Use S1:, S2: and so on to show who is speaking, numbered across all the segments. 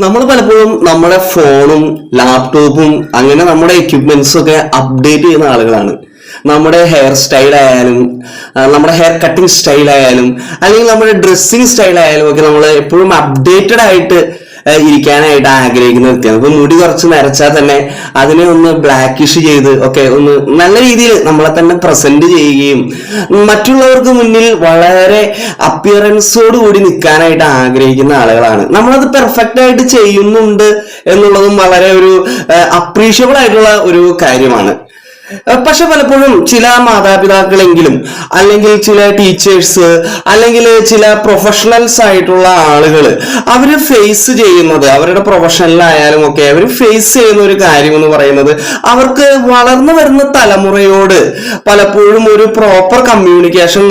S1: നമ്മൾ പലപ്പോഴും നമ്മുടെ ഫോണും ലാപ്ടോപ്പും അങ്ങനെ നമ്മുടെ എക്യുപ്മെന്റ്സും ഒക്കെ അപ്ഡേറ്റ് ചെയ്യുന്ന ആളുകളാണ്. നമ്മുടെ ഹെയർ സ്റ്റൈൽ ആയാലും നമ്മുടെ ഹെയർ കട്ടിങ് സ്റ്റൈൽ ആയാലും അല്ലെങ്കിൽ നമ്മുടെ ഡ്രസ്സിങ് സ്റ്റൈൽ ആയാലും ഒക്കെ നമ്മൾ എപ്പോഴും അപ്ഡേറ്റഡ് ആയിട്ട് ഇരിക്കാനായിട്ട് ആഗ്രഹിക്കുന്ന വ്യക്തിയാണ്. ഇപ്പൊ മുടി കുറച്ച് നരച്ചാൽ തന്നെ അതിനെ ഒന്ന് ബ്ലാക്കിഷ് ചെയ്ത് ഒക്കെ ഒന്ന് നല്ല രീതിയിൽ നമ്മളെ തന്നെ പ്രസന്റ് ചെയ്യുകയും മറ്റുള്ളവർക്ക് മുന്നിൽ വളരെ അപ്പിയറൻസോട് കൂടി നിൽക്കാനായിട്ട് ആഗ്രഹിക്കുന്ന ആളുകളാണ്. നമ്മളത് പെർഫെക്റ്റ് ആയിട്ട് ചെയ്യുന്നുണ്ട് എന്നുള്ളതും വളരെ ഒരു അപ്രീഷ്യബിൾ ആയിട്ടുള്ള ഒരു കാര്യമാണ്. പക്ഷെ പലപ്പോഴും ചില മാതാപിതാക്കളെങ്കിലും അല്ലെങ്കിൽ ചില ടീച്ചേഴ്സ് അല്ലെങ്കിൽ ചില പ്രൊഫഷണൽസ് ആയിട്ടുള്ള ആളുകൾ അവര് ഫേസ് ചെയ്യുന്നത് അവരുടെ പ്രൊഫഷനിലായാലും ഒക്കെ അവർ ഫേസ് ചെയ്യുന്ന ഒരു കാര്യം എന്ന് പറയുന്നത് അവർക്ക് വളർന്നു വരുന്ന തലമുറയോട് പലപ്പോഴും ഒരു പ്രോപ്പർ കമ്മ്യൂണിക്കേഷൻ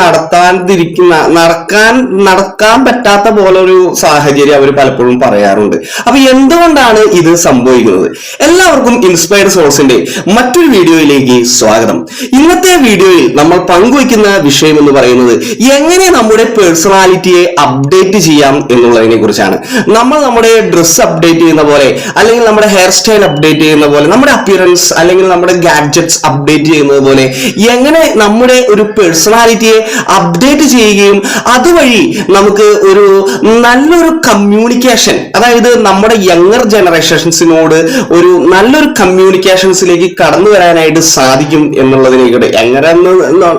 S1: നടക്കാൻ പറ്റാത്ത പോലെ ഒരു സാഹചര്യം അവർ പലപ്പോഴും പറയാറുണ്ട്. അപ്പൊ എന്തുകൊണ്ടാണ് ഇത് സംഭവിക്കുന്നത്? എല്ലാവർക്കും ഇൻസ്പയർഡ് സോഴ്സിന്റെ മറ്റൊരു വീഡിയോയിലേക്ക് സ്വാഗതം. ഇന്നത്തെ വീഡിയോയിൽ നമ്മൾ പങ്കുവയ്ക്കുന്ന വിഷയം എന്ന് പറയുന്നത് എങ്ങനെ നമ്മുടെ പേഴ്സണാലിറ്റിയെ അപ്ഡേറ്റ് ചെയ്യാം എന്നുള്ളതിനെ കുറിച്ചാണ്. നമ്മൾ നമ്മുടെ ഡ്രസ് അപ്ഡേറ്റ് ചെയ്യുന്ന പോലെ അല്ലെങ്കിൽ നമ്മുടെ ഹെയർ സ്റ്റൈൽ അപ്ഡേറ്റ് ചെയ്യുന്ന പോലെ നമ്മുടെ അപ്പിയറൻസ് അല്ലെങ്കിൽ നമ്മുടെ ഗാഡ്ജറ്റ്സ് അപ്ഡേറ്റ് ചെയ്യുന്നത് പോലെ എങ്ങനെ നമ്മുടെ ഒരു പേഴ്സണാലിറ്റിയെ അപ്ഡേറ്റ് ചെയ്യുകയും അതുവഴി നമുക്ക് ഒരു നല്ലൊരു കമ്മ്യൂണിക്കേഷൻ, അതായത് നമ്മുടെ യങ്ങർ ജനറേഷൻസിനോട് ഒരു നല്ലൊരു കമ്മ്യൂണിക്കേഷൻസിലേക്ക് കടന്നു വരാനായിട്ട് സാധിക്കും എന്നുള്ളതിനെ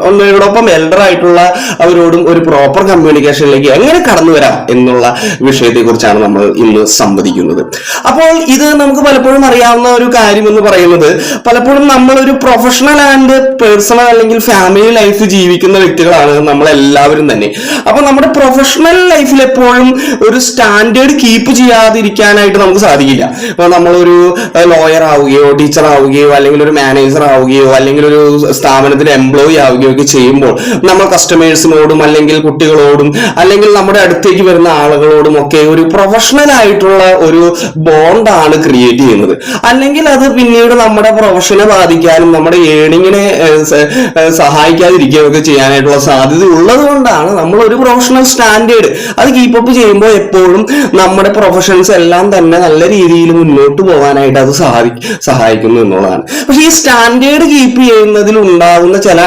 S1: ഒന്നോടൊപ്പം എൽഡർ ആയിട്ടുള്ള അവരോടും ഒരു പ്രോപ്പർ കമ്മ്യൂണിക്കേഷനിലേക്ക് എങ്ങനെ കടന്നു വരാം എന്നുള്ള വിഷയത്തെ കുറിച്ചാണ് നമ്മൾ ഇന്ന് സംവദിക്കുന്നത്. അപ്പോൾ ഇത് നമുക്ക് പലപ്പോഴും അറിയാവുന്ന ഒരു കാര്യം എന്ന് പറയുന്നത് പലപ്പോഴും നമ്മളൊരു പ്രൊഫഷണൽ ആൻഡ് പേഴ്സണൽ അല്ലെങ്കിൽ ഫാമിലി ലൈഫ് ജീവിക്കുന്ന വ്യക്തികളാണ് നമ്മളെല്ലാവരും തന്നെ. അപ്പൊ നമ്മുടെ പ്രൊഫഷണൽ ലൈഫിൽ എപ്പോഴും ഒരു സ്റ്റാൻഡേർഡ് കീപ്പ് ചെയ്യാതിരിക്കാനായിട്ട് നമുക്ക് സാധിക്കില്ല. ഇപ്പൊ നമ്മളൊരു ലോയർ ആവുകയോ ടീച്ചർ ആവുകയോ അല്ലെങ്കിൽ ഒരു മാനേജർ ആവുകയോ അല്ലെങ്കിൽ ഒരു സ്ഥാപനത്തിൽ എംപ്ലോയി ആവുകയോ ഒക്കെ ചെയ്യുമ്പോൾ നമ്മൾ കസ്റ്റമേഴ്സിനോടും അല്ലെങ്കിൽ കുട്ടികളോടും അല്ലെങ്കിൽ നമ്മുടെ അടുത്തേക്ക് വരുന്ന ആളുകളോടും ഒക്കെ ഒരു പ്രൊഫഷണൽ ആയിട്ടുള്ള ഒരു ബോണ്ടാണ് ക്രിയേറ്റ് ചെയ്യുന്നത്. അല്ലെങ്കിൽ അത് പിന്നീട് നമ്മുടെ പ്രൊഫഷനെ ബാധിക്കാനും നമ്മുടെ ഏണിങ്ങിനെ സഹായിക്കാതിരിക്കുകയും ഒക്കെ ചെയ്യാനായിട്ടുള്ള സാധ്യത ഉള്ളത് കൊണ്ടാണ് നമ്മൾ ഒരു പ്രൊഫഷണൽ സ്റ്റാൻഡേർഡ് അത് കീപ്പപ്പ് ചെയ്യുമ്പോൾ എപ്പോഴും നമ്മുടെ പ്രൊഫഷൻസ് എല്ലാം തന്നെ നല്ല രീതിയിൽ മുന്നോട്ട് പോകാനായിട്ട് അത് സഹായിക്കുന്നു എന്നുള്ളതാണ്. പക്ഷെ ഈ സ്റ്റാൻഡേർഡ് കീപ്പ് ചെയ്യുന്നതിൽ ഉണ്ടാകുന്ന ചില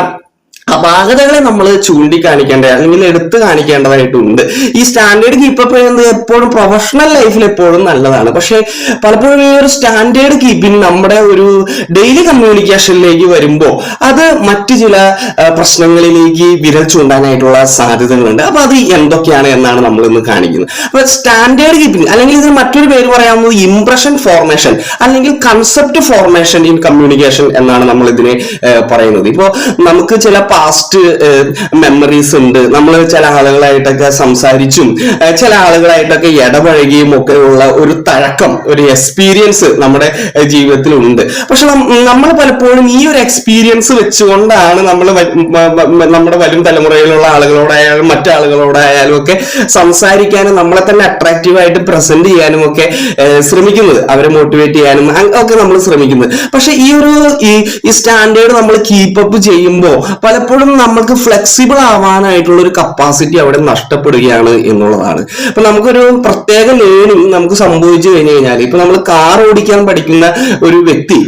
S1: അപാകതകളെ നമ്മൾ ചൂണ്ടിക്കാണിക്കേണ്ട അല്ലെങ്കിൽ എടുത്തു കാണിക്കേണ്ടതായിട്ടുണ്ട്. ഈ സ്റ്റാൻഡേർഡ് കീപ്പപ്പ് ചെയ്യുന്നത് എപ്പോഴും പ്രൊഫഷണൽ ലൈഫിൽ എപ്പോഴും നല്ലതാണ്. പക്ഷെ പലപ്പോഴും ഈ ഒരു സ്റ്റാൻഡേർഡ് കീപ്പിംഗ് നമ്മുടെ ഒരു ഡെയിലി കമ്മ്യൂണിക്കേഷനിലേക്ക് വരുമ്പോൾ അത് മറ്റു ചില പ്രശ്നങ്ങളിലേക്ക് വിരൽ ചൂണ്ടാനായിട്ടുള്ള സാധ്യതകളുണ്ട്. അപ്പൊ അത് എന്തൊക്കെയാണ് എന്നാണ് നമ്മൾ ഇന്ന് കാണിക്കുന്നത്. അപ്പൊ സ്റ്റാൻഡേർഡ് കീപ്പിംഗ് അല്ലെങ്കിൽ ഇതിന് മറ്റൊരു പേര് പറയാവുന്നത് ഇംപ്രഷൻ ഫോർമേഷൻ അല്ലെങ്കിൽ കൺസെപ്റ്റ് ഫോർമേഷൻ ഇൻ കമ്മ്യൂണിക്കേഷൻ എന്നാണ് നമ്മൾ ഇതിനെ പറയുന്നത്. ഇപ്പോ നമുക്ക് ചില പാസ്റ്റ് മെമ്മറീസ് ഉണ്ട്. നമ്മൾ ചില ആളുകളായിട്ടൊക്കെ സംസാരിച്ചും ചില ആളുകളായിട്ടൊക്കെ ഇടപഴകിയും ഒക്കെ ഉള്ള ഒരു തഴക്കം, ഒരു എക്സ്പീരിയൻസ് നമ്മുടെ ജീവിതത്തിലുണ്ട്. പക്ഷെ നമ്മൾ പലപ്പോഴും ഈ ഒരു എക്സ്പീരിയൻസ് വെച്ചുകൊണ്ടാണ് നമ്മൾ നമ്മുടെ വരും തലമുറയിലുള്ള ആളുകളോടായാലും മറ്റാളുകളോടായാലും ഒക്കെ സംസാരിക്കാനും നമ്മളെ തന്നെ അട്രാക്റ്റീവായിട്ട് പ്രസന്റ് ചെയ്യാനും ഒക്കെ ശ്രമിക്കുന്നത്, അവരെ മോട്ടിവേറ്റ് ചെയ്യാനും ഒക്കെ നമ്മൾ ശ്രമിക്കുന്നത്. പക്ഷെ ഈ സ്റ്റാൻഡേർഡ് നമ്മൾ കീപ്പപ്പ് ചെയ്യുമ്പോൾ പലപ്പോഴും നമുക്ക് ഫ്ലെക്സിബിൾ ആവാനായിട്ടുള്ള ഒരു കപ്പാസിറ്റി അവിടെ നഷ്ടപ്പെടുകയാണ് എന്നുള്ളതാണ്. ഇപ്പൊ നമുക്കൊരു പ്രത്യേക ലേണിംഗ് നമുക്ക് സംഭവിച്ചു കഴിഞ്ഞു കഴിഞ്ഞാൽ ഇപ്പൊ നമ്മൾ കാർ ഓടിക്കാൻ പഠിക്കുന്ന ഒരു വ്യക്തി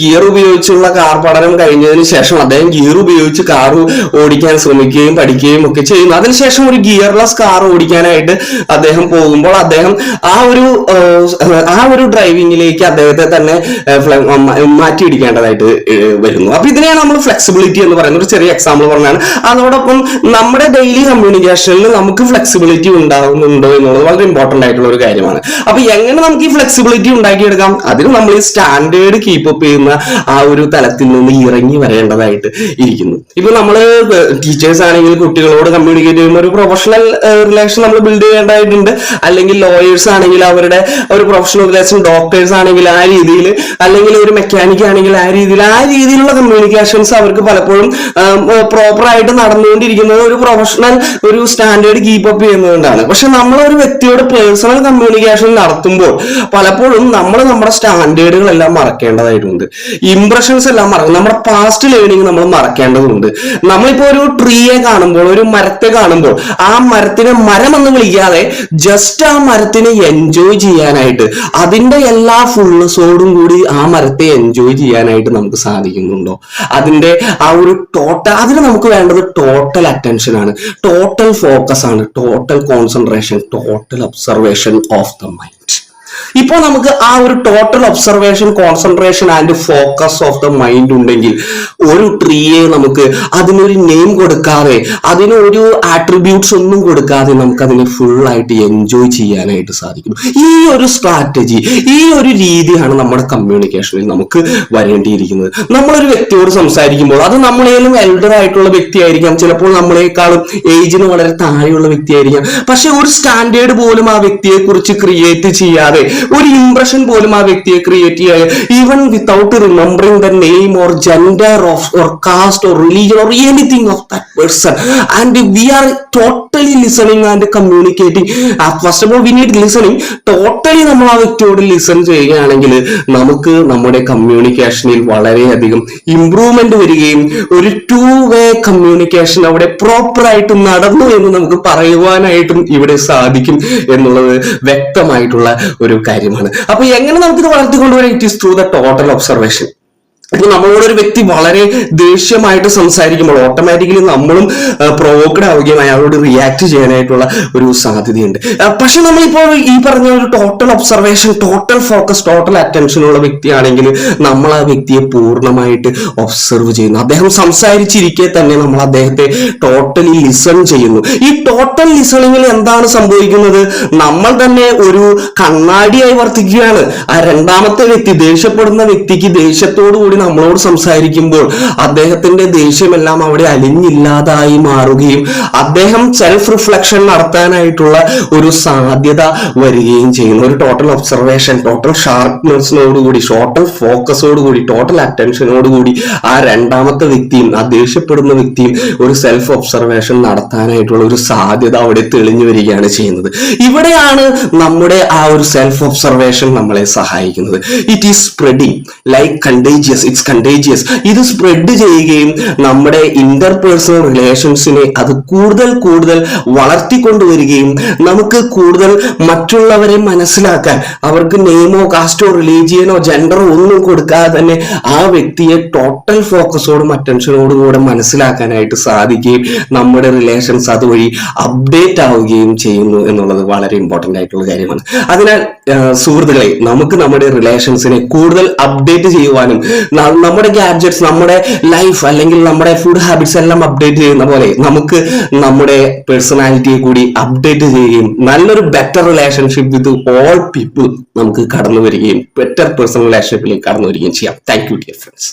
S1: ഗിയർ ഉപയോഗിച്ചുള്ള കാർ പഠനം കഴിഞ്ഞതിന് ശേഷം അദ്ദേഹം ഗിയർ ഉപയോഗിച്ച് കാർ ഓടിക്കാൻ ശ്രമിക്കുകയും പഠിക്കുകയും ഒക്കെ ചെയ്യുന്നു. അതിനുശേഷം ഒരു ഗിയർലെസ് കാർ ഓടിക്കാനായിട്ട് അദ്ദേഹം പോകുമ്പോൾ അദ്ദേഹം ആ ഒരു ഡ്രൈവിംഗിലേക്ക് അദ്ദേഹത്തെ തന്നെ മാറ്റിയിടിക്കേണ്ടതായിട്ട് വരുന്നു. അപ്പൊ ഇതിനെയാണ് നമ്മൾ ഫ്ലെക്സിബിലിറ്റി എന്ന് പറയുന്നത്. ഒരു ചെറിയ എക്സാമ്പിൾ പറഞ്ഞാണ്. അതോടൊപ്പം നമ്മുടെ ഡെയിലി കമ്മ്യൂണിക്കേഷനിൽ നമുക്ക് ഫ്ലെക്സിബിലിറ്റി ഉണ്ടാകുന്നുണ്ടോ എന്നുള്ളത് വളരെ ഇമ്പോർട്ടന്റ് ആയിട്ടുള്ള ഒരു കാര്യമാണ്. അപ്പൊ എങ്ങനെ നമുക്ക് ഈ ഫ്ലെക്സിബിലിറ്റി ഉണ്ടാക്കിയെടുക്കാം? അതിന് നമ്മൾ ഈ സ്റ്റാൻഡേർഡ് കീപ്പപ്പ് ചെയ്യുന്ന ആ ഒരു തലത്തിൽ നിന്ന് ഇറങ്ങി വരേണ്ടതായിട്ട് ഇരിക്കുന്നു. ഇപ്പൊ നമ്മള് ടീച്ചേഴ്സ് ആണെങ്കിൽ കുട്ടികളോട് കമ്മ്യൂണിക്കേറ്റ് ചെയ്യുമ്പോൾ ഒരു പ്രൊഫഷണൽ റിലേഷൻ നമ്മൾ ബിൽഡ് ചെയ്യേണ്ടതായിട്ടുണ്ട്. അല്ലെങ്കിൽ ലോയേഴ്സ് ആണെങ്കിൽ അവരുടെ ഒരു പ്രൊഫഷണൽ റിലേഷൻ, ഡോക്ടേഴ്സ് ആണെങ്കിൽ ആ രീതിയിൽ, അല്ലെങ്കിൽ ഒരു മെക്കാനിക് ആണെങ്കിൽ ആ രീതിയിലുള്ള കമ്മ്യൂണിക്കേഷൻസ് അവർക്ക് പലപ്പോഴും പ്രോപ്പർ ആയിട്ട് നടന്നുകൊണ്ടിരിക്കുന്നത് ഒരു പ്രൊഫഷണൽ ഒരു സ്റ്റാൻഡേർഡ് കീപ്പപ്പ് ചെയ്യുന്നതുകൊണ്ടാണ്. പക്ഷെ നമ്മൾ ഒരു വ്യക്തിയോട് പേഴ്സണൽ കമ്മ്യൂണിക്കേഷൻ നടത്തുമ്പോൾ പലപ്പോഴും നമ്മൾ നമ്മുടെ സ്റ്റാൻഡേർഡുകളെല്ലാം മറക്കേണ്ടതായിട്ടുണ്ട്. ഇംപ്രഷൻസ് എല്ലാം നമ്മുടെ പാസ്റ്റ് ലേണിംഗ് നമ്മൾ മറക്കേണ്ടതുണ്ട്. നമ്മളിപ്പോ ഒരു ട്രീയെ കാണുമ്പോൾ, ഒരു മരത്തെ കാണുമ്പോൾ ആ മരത്തിനെ മരം എന്ന് വിളിക്കാതെ ജസ്റ്റ് ആ മരത്തിനെ എൻജോയ് ചെയ്യാനായിട്ട്, അതിന്റെ എല്ലാ ഫുൾനെസ്സോടും കൂടി ആ മരത്തെ എൻജോയ് ചെയ്യാനായിട്ട് നമുക്ക് സാധിക്കുന്നുണ്ടോ? അതിന്റെ ആ ഒരു അതിന് നമുക്ക് വേണ്ടത് ടോട്ടൽ അറ്റൻഷൻ ആണ്, ടോട്ടൽ ഫോക്കസ് ആണ്, total concentration, total observation of the mind. ഇപ്പൊ നമുക്ക് ആ ഒരു total observation, concentration and focus of the mind ഉണ്ടെങ്കിൽ ഒരു ട്രീയെ നമുക്ക് അതിനൊരു നെയിം കൊടുക്കാതെ, അതിനൊരു ആട്രിബ്യൂട്ട്സ് ഒന്നും കൊടുക്കാതെ നമുക്ക് അതിനെ ഫുൾ ആയിട്ട് എൻജോയ് ചെയ്യാനായിട്ട് സാധിക്കും. ഈ ഒരു സ്ട്രാറ്റജി, ഈ ഒരു രീതിയാണ് നമ്മുടെ കമ്മ്യൂണിക്കേഷനിൽ നമുക്ക് വരേണ്ടിയിരിക്കുന്നത്. നമ്മളൊരു വ്യക്തിയോട് സംസാരിക്കുമ്പോൾ അത് നമ്മളേലും എൽഡർ ആയിട്ടുള്ള വ്യക്തിയായിരിക്കാം, ചിലപ്പോൾ നമ്മളെക്കാളും ഏജിന് വളരെ താഴെയുള്ള വ്യക്തിയായിരിക്കാം. പക്ഷെ ഒരു സ്റ്റാൻഡേർഡ് പോലും ആ വ്യക്തിയെ കുറിച്ച് ക്രിയേറ്റ് ചെയ്യാതെ, ഒരു ഇംപ്രഷൻ പോലും ആ വ്യക്തിയെ ക്രിയേറ്റ് ചെയ്യാതെ, even without remembering the name or gender or caste or religion or anything of that person, and we are totally listening and communicating. First of all we need listening. Totally നമ്മൾ ആ വ്യക്തിയോട് listen ചെയ്യുകയാണെങ്കിൽ നമുക്ക് നമ്മുടെ കമ്മ്യൂണിക്കേഷനിൽ വളരെയധികം improvement വരികയും ഒരു 2-way communication അവിടെ പ്രോപ്പർ ആയിട്ട് നടന്നു എന്ന് നമുക്ക് പറയുവാനായിട്ടും ഇവിടെ സാധിക്കും എന്നുള്ളത് വ്യക്തമായിട്ടുള്ള ഒരു കാര്യമാണ്. അപ്പൊ എങ്ങനെ നമുക്കിത് വളർത്തിക്കൊണ്ടുവരാം? It is through the total observation. ഇപ്പൊ നമ്മളോട് ഒരു വ്യക്തി വളരെ ദേഷ്യമായിട്ട് സംസാരിക്കുമ്പോൾ ഓട്ടോമാറ്റിക്കലി നമ്മളും പ്രൊവോക്ഡ് ആവുകയും അയാളോട് റിയാക്ട് ചെയ്യാനായിട്ടുള്ള ഒരു സാധ്യതയുണ്ട്. പക്ഷെ നമ്മളിപ്പോൾ ഈ പറഞ്ഞ ഒരു total observation, total focus, total attention ഉള്ള വ്യക്തിയാണെങ്കിൽ നമ്മൾ ആ വ്യക്തിയെ പൂർണ്ണമായിട്ട് ഒബ്സർവ് ചെയ്യുന്നു. അദ്ദേഹം സംസാരിച്ചിരിക്കെ തന്നെ നമ്മൾ അദ്ദേഹത്തെ ടോട്ടലി ലിസൺ ചെയ്യുന്നു. ഈ ടോട്ടൽ ലിസണിങ്ങിൽ എന്താണ് സംഭവിക്കുന്നത്? നമ്മൾ തന്നെ ഒരു കണ്ണാടിയായി വർത്തിക്കുകയാണ്. ആ രണ്ടാമത്തെ വ്യക്തി, ദേഷ്യപ്പെടുന്ന വ്യക്തിക്ക് ദേഷ്യത്തോടു കൂടി നമ്മളോട് സംസാരിക്കുമ്പോൾ അദ്ദേഹത്തിന്റെ ദേഷ്യമെല്ലാം അവിടെ അലിഞ്ഞില്ലാതായി മാറുകയും അദ്ദേഹം സെൽഫ് റിഫ്ലക്ഷൻ നടത്താനായിട്ടുള്ള ഒരു സാധ്യത വരികയും ചെയ്യുന്നു. ഒരു ടോട്ടൽ ഒബ്സർവേഷൻ, ടോട്ടൽ ഷാർപ്നെസ്സിനോടുകൂടി, ടോട്ടൽ ഫോക്കസോടുകൂടി, ടോട്ടൽ അറ്റൻഷനോടുകൂടി ആ രണ്ടാമത്തെ വ്യക്തിയും, ആ ദേഷ്യപ്പെടുന്ന വ്യക്തിയും ഒരു സെൽഫ് ഒബ്സർവേഷൻ നടത്താനായിട്ടുള്ള ഒരു സാധ്യത അവിടെ തെളിഞ്ഞു വരികയാണ് ചെയ്യുന്നത്. ഇവിടെയാണ് നമ്മുടെ ആ ഒരു സെൽഫ് ഒബ്സർവേഷൻ നമ്മളെ സഹായിക്കുന്നത്. It is spreading like contagious. It's contagious. ഇത് സ്പ്രെഡ് ചെയ്യുകയും നമ്മുടെ ഇന്റർപേഴ്സണൽ റിലേഷൻസിനെ അത് കൂടുതൽ കൂടുതൽ വളർത്തിക്കൊണ്ടുവരികയും നമുക്ക് കൂടുതൽ മറ്റുള്ളവരെ മനസ്സിലാക്കാൻ, അവർക്ക് നെയിമോ കാസ്റ്റോ റിലീജിയനോ ജെൻഡറോ ഒന്നും കൊടുക്കാതെ തന്നെ ആ വ്യക്തിയെ ടോട്ടൽ ഫോക്കസോടും അറ്റൻഷനോടും കൂടെ മനസ്സിലാക്കാനായിട്ട് സാധിക്കുകയും നമ്മുടെ റിലേഷൻസ് അതുവഴി അപ്ഡേറ്റ് ആവുകയും ചെയ്യുന്നു എന്നുള്ളത് വളരെ ഇമ്പോർട്ടന്റ് ആയിട്ടുള്ള കാര്യമാണ്. അതിനാൽ സുഹൃത്തുക്കളെ, നമുക്ക് നമ്മുടെ റിലേഷൻസിനെ കൂടുതൽ അപ്ഡേറ്റ് ചെയ്യുവാനും നമ്മുടെ ഗാഡ്ജറ്റ്സ്, നമ്മുടെ ലൈഫ് അല്ലെങ്കിൽ നമ്മുടെ ഫുഡ് ഹാബിറ്റ്സ് എല്ലാം അപ്ഡേറ്റ് ചെയ്യുന്ന പോലെ നമുക്ക് നമ്മുടെ പേഴ്സണാലിറ്റിയെ കൂടി അപ്ഡേറ്റ് ചെയ്യുകയും നല്ലൊരു better relationship with all people നമുക്ക് കടന്നു വരികയും ബെറ്റർ പേഴ്സണൽ റിലേഷൻഷിപ്പിലേക്ക് കടന്നു വരികയും ചെയ്യാം. Thank you dear friends.